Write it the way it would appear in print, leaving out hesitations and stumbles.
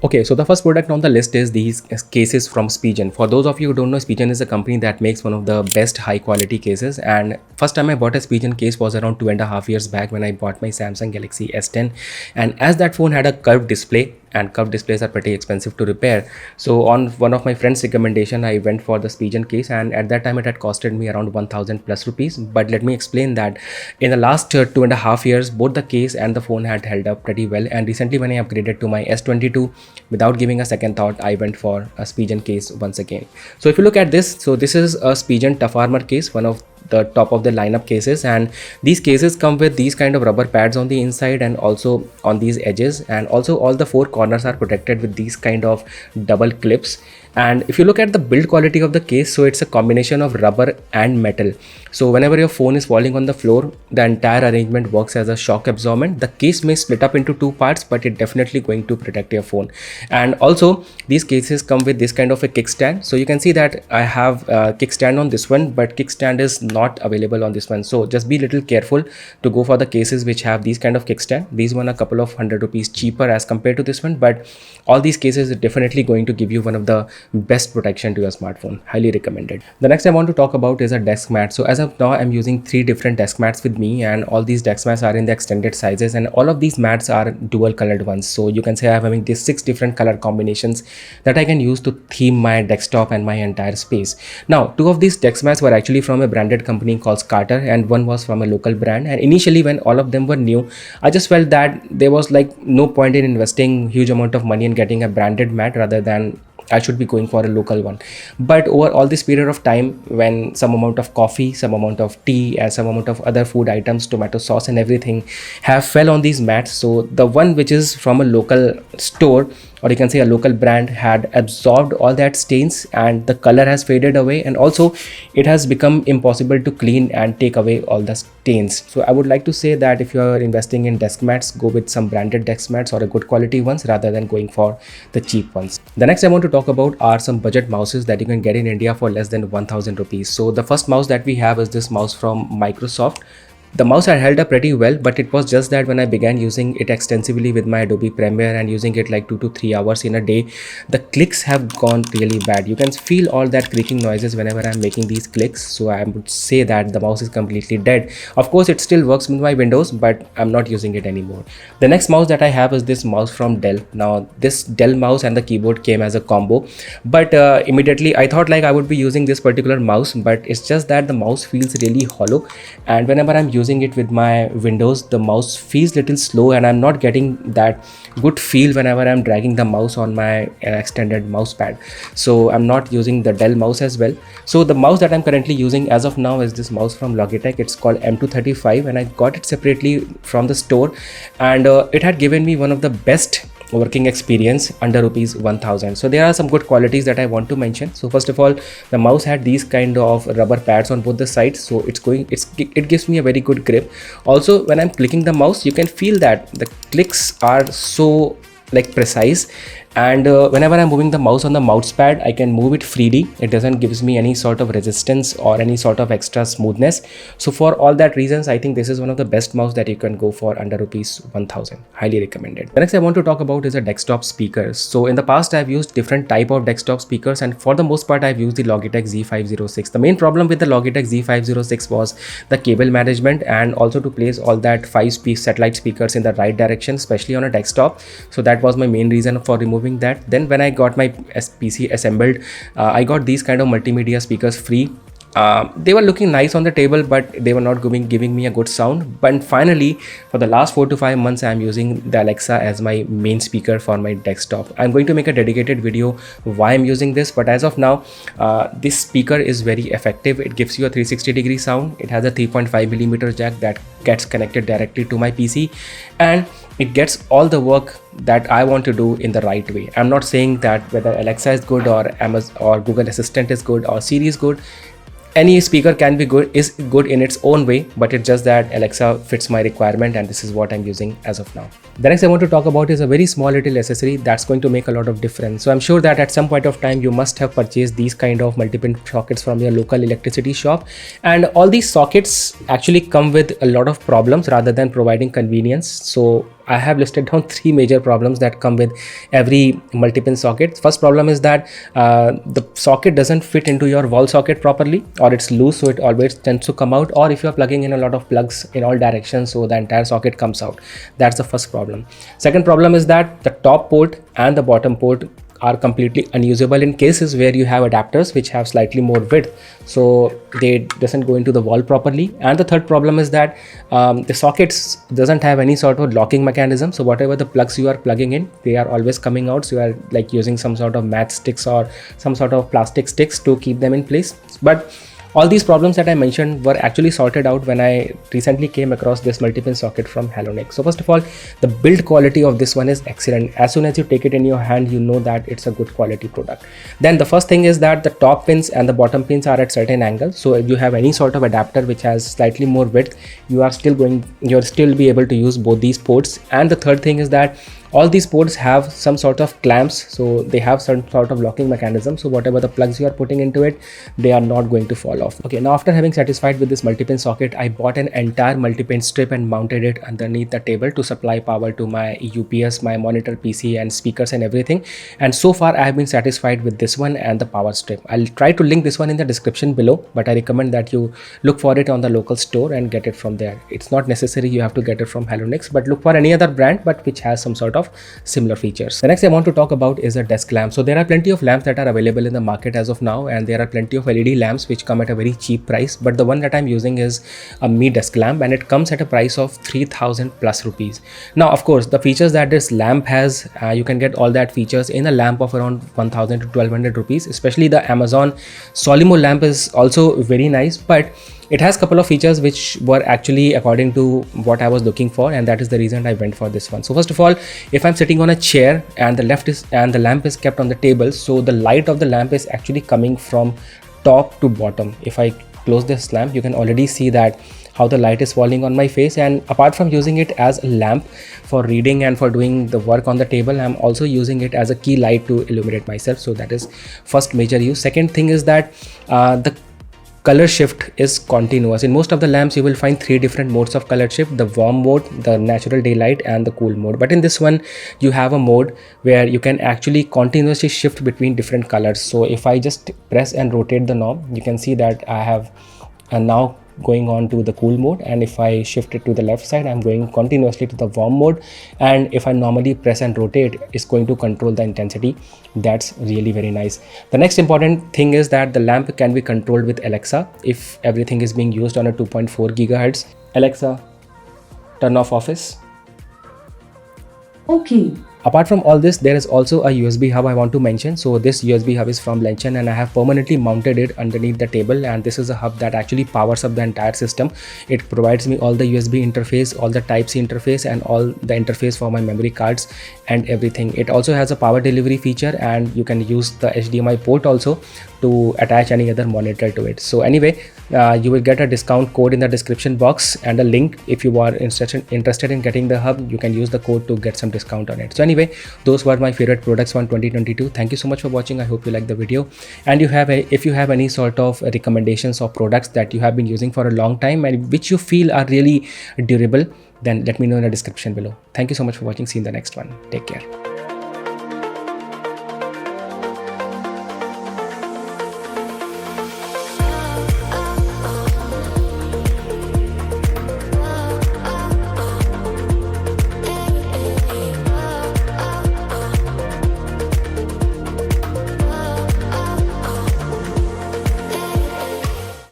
Okay, so the first product on the list is these cases from Spigen. For those of you who don't know, Spigen is a company that makes one of the best high quality cases. And first time I bought a Spigen case was around 2.5 years back when I bought my Samsung Galaxy S10. And as that phone had a curved display, and curved displays are pretty expensive to repair, so on one of my friends recommendation I went for the Spigen case, and at that time it had costed me around 1000 plus rupees. But let me explain that in the last 2.5 years both the case and the phone had held up pretty well, and recently when I upgraded to my S22, without giving a second thought I went for a Spigen case once again. So if you look at this, so this is a Spigen Tough Armor case, one of the top of the lineup cases, and these cases come with these kind of rubber pads on the inside and also on these edges, and also all the four corners are protected with these kind of double clips. And if you look at the build quality of the case, so it's a combination of rubber and metal. So whenever your phone is falling on the floor, the entire arrangement works as a shock absorbent. The case may split up into two parts, but it definitely going to protect your phone. And also these cases come with this kind of a kickstand. So you can see that I have a kickstand on this one, but kickstand is not available on this one. So just be little careful to go for the cases which have these kind of kickstand. These one a couple of 100 rupees cheaper as compared to this one, but all these cases are definitely going to give you one of the best protection to your smartphone. Highly recommended. The next I want to talk about is a desk mat. So as of now I'm using 3 different desk mats with me, and all these desk mats are in the extended sizes, and all of these mats are dual colored ones. So you can say I'm having these 6 different color combinations that I can use to theme my desktop and my entire space. Now 2 of these desk mats were actually from a branded company called Carter, and one was from a local brand. And initially when all of them were new, I just felt that there was like no point in investing huge amount of money in getting a branded mat rather than I should be going for a local one. But over all this period of time, when some amount of coffee, some amount of tea, and some amount of other food items, tomato sauce and everything have fell on these mats, so the one which is from a local store, or you can say a local brand, had absorbed all that stains and the color has faded away, and also it has become impossible to clean and take away all the stains. So I would like to say that if you are investing in desk mats, go with some branded desk mats or a good quality ones rather than going for the cheap ones. The next I want to talk about are some budget mouses that you can get in India for less than 1000 rupees. So the first mouse that we have is this mouse from Microsoft. The mouse had held up pretty well, but it was just that when I began using it extensively with my Adobe Premiere and using it like 2 to 3 hours in a day, the clicks have gone really bad. You can feel all that creaking noises whenever I'm making these clicks. So I would say that the mouse is completely dead. Of course, it still works with my Windows, but I'm not using it anymore. The next mouse that I have is this mouse from Dell. Now this Dell mouse and the keyboard came as a combo, but immediately I thought like I would be using this particular mouse, but it's just that the mouse feels really hollow, and whenever I'm using it with my Windows, the mouse feels little slow, and I'm not getting that good feel whenever I'm dragging the mouse on my extended mouse pad. So I'm not using the Dell mouse as well. So the mouse that I'm currently using as of now is this mouse from Logitech. It's called M235, and I got it separately from the store, and it had given me one of the best working experience under rupees 1000. So there are some good qualities that I want to mention. So first of all, the mouse had these kind of rubber pads on both the sides, so it gives me a very good grip. Also when I'm clicking the mouse, you can feel that the clicks are so like precise, and whenever I'm moving the mouse on the mouse pad, I can move it freely. It doesn't gives me any sort of resistance or any sort of extra smoothness. So for all that reasons, I think this is one of the best mouse that you can go for under rupees 1000. Highly recommended. The next I want to talk about is a desktop speakers. So in the past I've used different type of desktop speakers, and for the most part I've used the Logitech Z506. The main problem with the Logitech Z506 was the cable management, and also to place all that 5 satellite speakers in the right direction, especially on a desktop. So that was my main reason for removing that. Then when I got my PC assembled, I got these kind of multimedia speakers free. They were looking nice on the table, but they were not giving me a good sound. But finally, for the last 4 to 5 months, I am using the Alexa as my main speaker for my desktop. I'm going to make a dedicated video why I'm using this, but as of now, this speaker is very effective. It gives you a 360-degree sound. It has a 3.5mm jack that gets connected directly to my PC, and it gets all the work that I want to do in the right way. I'm not saying that whether Alexa is good or Amazon or Google Assistant is good or Siri is good. Any speaker can be good, is good in its own way, but it's just that Alexa fits my requirement, and this is what I'm using as of now. The next I want to talk about is a very small little accessory that's going to make a lot of difference. So I'm sure that at some point of time you must have purchased these kind of multi-pin sockets from your local electricity shop, and all these sockets actually come with a lot of problems rather than providing convenience. So I have listed down 3 major problems that come with every multi-pin socket. First problem is that the socket doesn't fit into your wall socket properly, or it's loose, so it always tends to come out, or if you're plugging in a lot of plugs in all directions, so the entire socket comes out. That's the first problem. Second problem is that the top port and the bottom port are completely unusable in cases where you have adapters which have slightly more width, so they doesn't go into the wall properly. And the third problem is that the sockets doesn't have any sort of locking mechanism, so whatever the plugs you are plugging in, they are always coming out, so you are like using some sort of matchsticks or some sort of plastic sticks to keep them in place. But all these problems that I mentioned were actually sorted out when I recently came across this multi-pin socket from Halonex. So first of all, the build quality of this one is excellent. As soon as you take it in your hand, you know that it's a good quality product. Then the first thing is that the top pins and the bottom pins are at certain angles. So if you have any sort of adapter which has slightly more width, you'll still be able to use both these ports. And the third thing is that all these ports have some sort of clamps, so they have some sort of locking mechanism, so whatever the plugs you are putting into it, they are not going to fall off. Okay, now after having satisfied with this multi-pin socket, I bought an entire multi-pin strip and mounted it underneath the table to supply power to my UPS, my monitor PC and speakers and everything. And so far I have been satisfied with this one and the power strip. I'll try to link this one in the description below, but I recommend that you look for it on the local store and get it from there. It's not necessary you have to get it from Halonex, but look for any other brand but which has some sort of similar features. The next I want to talk about is a desk lamp. So there are plenty of lamps that are available in the market as of now, and there are plenty of LED lamps which come at a very cheap price, but the one that I'm using is a Mi desk lamp, and it comes at a price of 3000 plus rupees. Now of course the features that this lamp has, you can get all that features in a lamp of around 1000 to 1200 rupees. Especially the Amazon Solimo lamp is also very nice, but it has a couple of features which were actually according to what I was looking for, and that is the reason I went for this one. So first of all, if I'm sitting on a chair and the lamp is kept on the table, so the light of the lamp is actually coming from top to bottom. If I close this lamp, you can already see that how the light is falling on my face. And apart from using it as a lamp for reading and for doing the work on the table, I'm also using it as a key light to illuminate myself. So that is first major use. Second thing is that the color shift is continuous. In most of the lamps you will find 3 different modes of color shift: the warm mode, the natural daylight and the cool mode. But in this one you have a mode where you can actually continuously shift between different colors. So if I just press and rotate the knob, you can see that I have now going on to the cool mode, and if I shift it to the left side, I'm going continuously to the warm mode, and if I normally press and rotate, it's going to control the intensity. That's really very nice. The next important thing is that the lamp can be controlled with Alexa if everything is being used on a 2.4 gigahertz. Alexa, turn off office. Okay. Apart from all this, there is also a USB hub I want to mention. So this USB hub is from Lenchen, and I have permanently mounted it underneath the table, and this is a hub that actually powers up the entire system. It provides me all the USB interface, all the Type-C interface and all the interface for my memory cards and everything. It also has a power delivery feature, and you can use the HDMI port also to attach any other monitor to it. So anyway, you will get a discount code in the description box and a link. If you are interested in getting the hub, you can use the code to get some discount on it. So anyway, those were my favorite products from 2022. Thank you so much for watching. I hope you liked the video, and if you have any sort of recommendations of products that you have been using for a long time and which you feel are really durable, then let me know in the description below. Thank you so much for watching. See you in the next one. Take care.